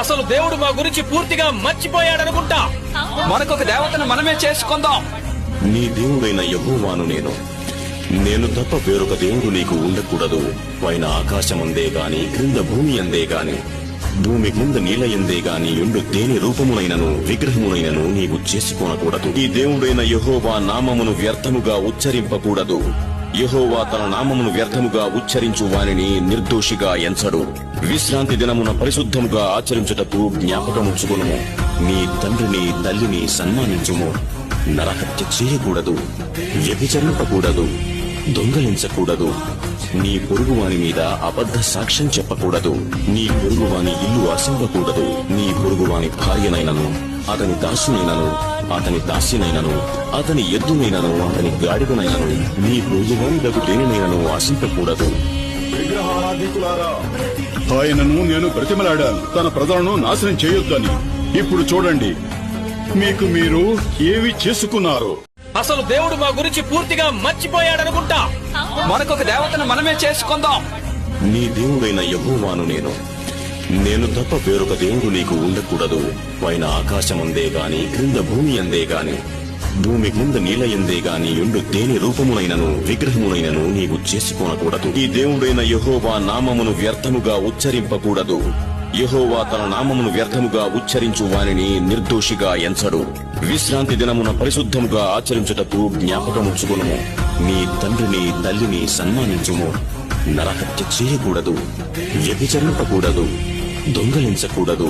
అసలు దేవుడు మా గురించి పూర్తిగా మర్చిపోయాడనుకుంటా. మనకొక దేవతను మనమే చేసుకుందాం. నీ దేవుడైన యెహోవాను నేను తప్ప వేరొక దేవుడు నీకు ఉండకూడదు. పైన ఆకాశమందే గాని క్రింద భూమి అందే గాని భూమి కింద నీళ్ల ఎందే గాని ఎండు దేని రూపమునైనను విగ్రహమునైనను నీవు చేసుకోనకూడదు. ఈ దేవుడైన యెహోవా నామమును వ్యర్థముగా ఉచ్చరింపకూడదు. యెహోవా తన నామమును వ్యర్థముగా ఉచ్చరించు వానిని నిర్దోషిగా ఎంచడు. విశ్రాంతి దినమున పరిశుద్ధముగా ఆచరించుటకు జ్ఞాపకముంచుకును. నీ తండ్రిని తల్లిని సన్మానించుము. నరహత్య చేయకూడదు, వ్యభిచరింపకూడదు, దొంగలించకూడదు, నీ పొరుగువాని మీద అబద్ధ సాక్ష్యం చెప్పకూడదు, నీ పొరుగువాని ఇల్లు అసంపకూడదు, నీ పొరుగువాని భార్యనైనను అతని దాసునైనను అతని దాసినైనను అతని ఎద్దునైనను అతని గాడిదనైనను నీ పొరుగువాని దగ్గు దేనినైనను ఆశింపకూడదు. ఆయనను నేను బ్రతిమలాడాను, తన ప్రజలను నాశనం చేయొద్దని. ఇప్పుడు చూడండి, మీకు మీరు ఏవి చేసుకున్నారు. అసలు దేవుడు మా గురించి పూర్తిగా మర్చిపోయాడనుకుంటా. మనకొక దేవతను మనమే చేసుకుందాం. నీ దేవుడైన యెహోవాను నేను తప్ప వేరొక దేవుడు నీకు ఉండకూడదు. పైన ఆకాశమందే గాని క్రింద భూమి అందే గాని భూమి కింద నీళ్ల ఎందే గాని ఎండు దేని రూపమునైనను విగ్రహమునైనను నీవు చేసుకోనకూడదు. ఈ దేవుడైన యెహోవా నామమును వ్యర్థముగా ఉచ్చరింపకూడదు. యెహోవా తన నామమును వ్యర్థముగా ఉచ్చరించు వానిని నిర్దోషిగా ఎంచడు. విశ్రాంతి దినమున పరిశుద్ధముగా ఆచరించుటకు జ్ఞాపకముంచుకును. నీ తండ్రిని తల్లిని సన్మానించుము. నరహత్య చేయకూడదు, వ్యభిచరింపకూడదు, దొంగలించకూడదు,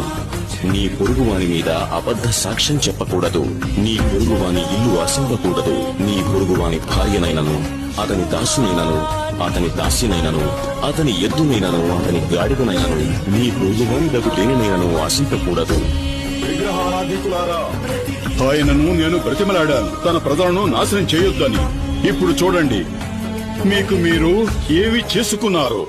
నీ పొరుగువాని మీద అబద్ధ సాక్ష్యం చెప్పకూడదు, నీ పొరుగువాని ఇల్లు అసంపకూడదు, నీ పొరుగువాని భార్యనైనను అతని దాసునైనను అతని దాసినైనను అతని ఎద్దునైనను అతని గాడిదనైనను నీ పొరుగువాని దగ్గు దేనినైనను ఆశింపకూడదు. ఆయనను నేను బ్రతిమలాడాను, తన ప్రజలను నాశనం చేయొద్దని. ఇప్పుడు చూడండి, మీకు మీరు ఏవి చేసుకున్నారు.